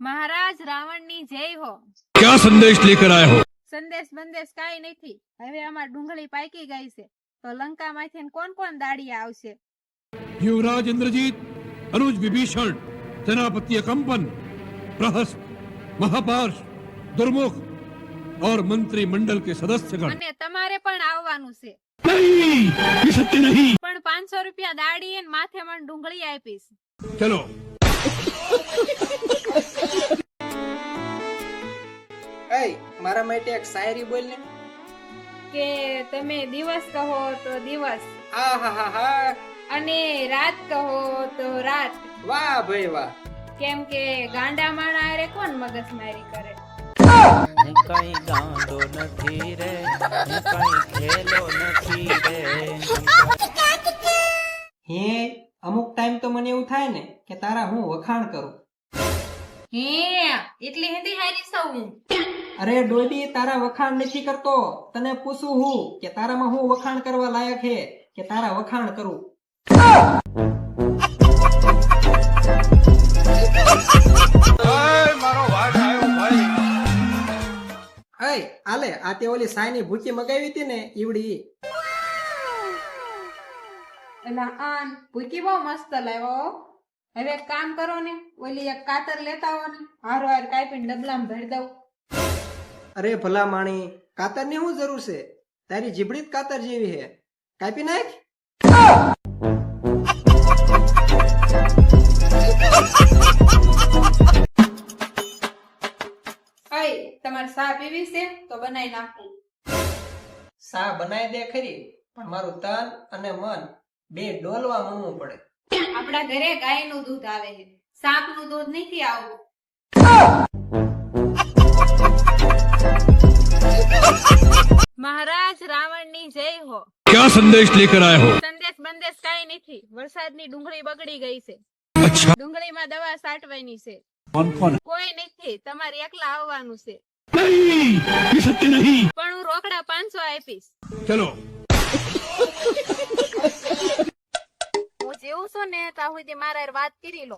મહારાજ રાવણની જય હો। क्या संदेश लेकर आए हो? સંદેશ બંદેશ કાઈ નથી। હવે અમાર ડુંગળી પાકી ગઈ છે તો લંકામાંથી કોણ કોણ દાડિયા આવશે? युवराज इंद्रजीत, अनुज विभीषण, सेनापति अकंपन, प्रहस्त, महापार्श, दुर्मुख और मंत्री मंडल के सदस्यगण। અને તમારે પણ આવવાનું છે, नहीं, ये सत्य नहीं। પણ 500 રૂપિયા દાડી અને માથે મણ ડુંગળી આપીશ। चलो। એ મારા માટે એક શાયરી બોલ ને। કે તમે દિવસ કહો તો દિવસ આ હા હા હા, અને રાત કહો તો રાત, વાહ ભાઈ વાહ। કેમ કે ગાંડા માણા હારે કોણ મગજમારી કરે? હું કઈ ગાંડો નથી રે, હું કઈ ખેલો નથી રે। હે અમુક ટાઈમ તો મને એવું થાય ને કે તારા હું વખાણ કરું। હે એટલી હિન્દી હારી સૌ? અરે ડોડી, તારા વખાણ નથી કરતો, તને પૂછું હું કે તારામાં હું વખાણ કરવા લાયક હે કે તારા વખાણ કરું। એ આલે, આ તે ઓલી સાયની ભૂકી મગાવી હતી ને ઈવડી। એલા આન ભૂકી બહુ મસ્ત લાવ્યો। હવે એક કામ કરો ને, ઓલી એક કાતર લેતા આવો ને, હારો હાર કાપીને ડબલામાં ભરી દઉં। અરે ભલા માણી, કાતરની શું જરૂર છે? તારી જીબડી જ કાતર જેવી હે, કાપી નાખ। અય તમારે સા પીવી છે તો બનાવી નાખું। સા બનાવી દે ખરી, પણ મારું તન અને મન બે ડોલવા માંગવું પડે। આપણા ઘરે ગાયનું દૂધ આવે છે, સાપનું દૂધ નથી આવતું। મહારાજ રાવણની જય હો। क्या संदेश लेकर आए हो? સંદેશ બંદેશ કાઈ નથી। વરસાદની ડુંગળી બગડી ગઈ છે, अच्छा, ડુંગળીમાં દવા છાંટવાની છે। कौन कौन? કોઈ નથી, તમારે એકલા આવવાનું છે, नहीं, ये सत्य नहीं। પણ હું રોકડા 500 આપીશ। चलो। હું જેવું છું ને ત્યાં સુધી મારા હારે વાત કરી લો,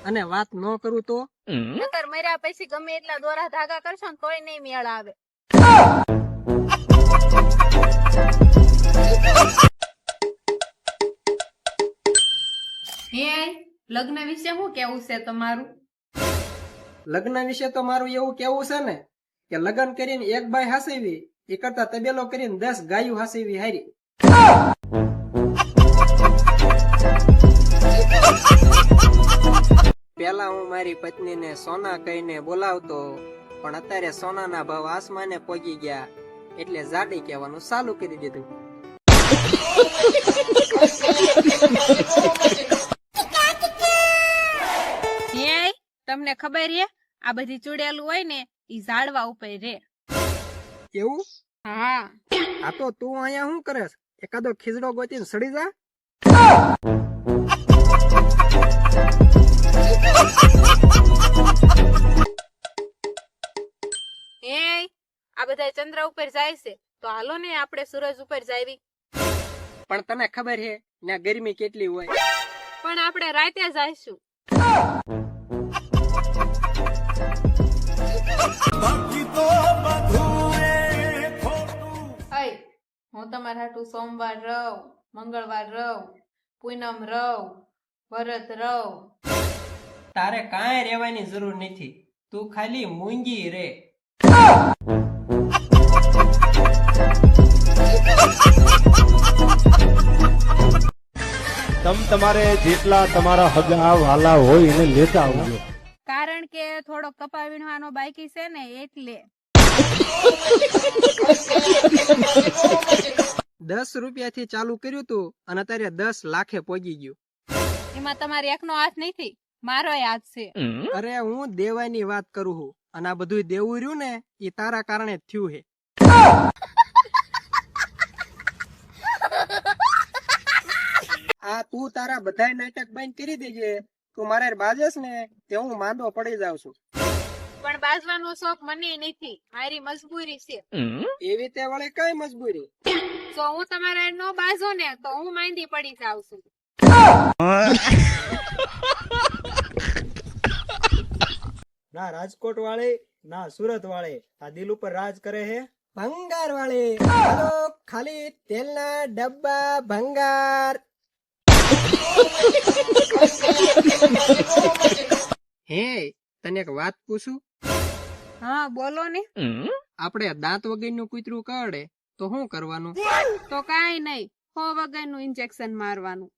અને વાત ન કરું તો? નકર મર્યા પછી ગમે એટલા દોરા ધાગા કરશો ને તોય નહીં મેળ આવે। હે લગ્ન વિશે શું કેવું છે તમારું? લગ્ન વિશે તો મારું એવું કેવું છે ને કે લગ્ન કરીને એક બાઈ હાસેવી એ કરતા તબેલો કરીને 10 ગાયું હાસેવી હારી। પેલા હું મારી પત્નીને સોના કહીને બોલાવતો, પણ અત્યારે સોનાના ભાવ આસમાને પહોંચી ગયા એટલે જાડી કહેવાનું ચાલુ કરી દીધું। હે તમને ખબર છે આ બધી ચૂડેલું હોય ને ઈ ઝાડવા ઉપર રે। એવું? હા, આ તો તું અહીંયા શું કરે? એકાદો ખીજડો ગોતીને સડી જા। હે આ બધા ચંદ્ર ઉપર જાય છે તો હાલો ને આપણે સૂરજ ઉપર જાવી। પણ તને ખબર છે ત્યાં ગરમી કેટલી હોય? પણ આપણે રાતે જઈશું। અય હું તમારા હાટુ સોમવાર રવ, મંગળવાર રવ, પૂનમ રવ, વરત રવ। તારે કાંઈ રહેવાની જરૂર નથી, તું ખાલી મૂંગી રે। તમારે જેટલા તમારા હગા વાલા હોય એને લેતા આવજો, કારણ કે થોડો કપા વીણવાનો બાકી છે ને એટલે। 10 રૂપિયાથી ચાલુ કર્યું તું અને અત્યારે 10 લાખે પહોંચી ગયું। એમાં તમારે એકનો હાથ નથી, મારો હાથ છે। અરે હું દેવાની વાત કરું છું, અને આ બધું દેવું રહ્યું ને એ તારા કારણે જ થયું છે। આ તું તારા બધાય નાટક બંધ કરી દેજે, તું મારે બાજસ ને તે હું માંદો પડી જાઉં છું। પણ બાજવાનો શોખ મને નથી, મારી મજબૂરી છે। એવી તે વળી કઈ મજબૂરી? જો હું તમારા નો બાજો ને તો હું માંદી પડી જાઉં છું। ના રાજકોટ વાળે ના સુરત વાળે આ દિલ ઉપર રાજ કરે હે. ભંગાર વાળી હાલો ખાલી તેલના ડબ્બા ભંગાર. હે તને એક વાત પૂછું? હા બોલો ને. આપણે દાંત વગરનું કૂતરું કરડે તો શું કરવાનું? તો કાંઈ નહીં, 100 વગરનું ઇન્જેક્શન મારવાનું.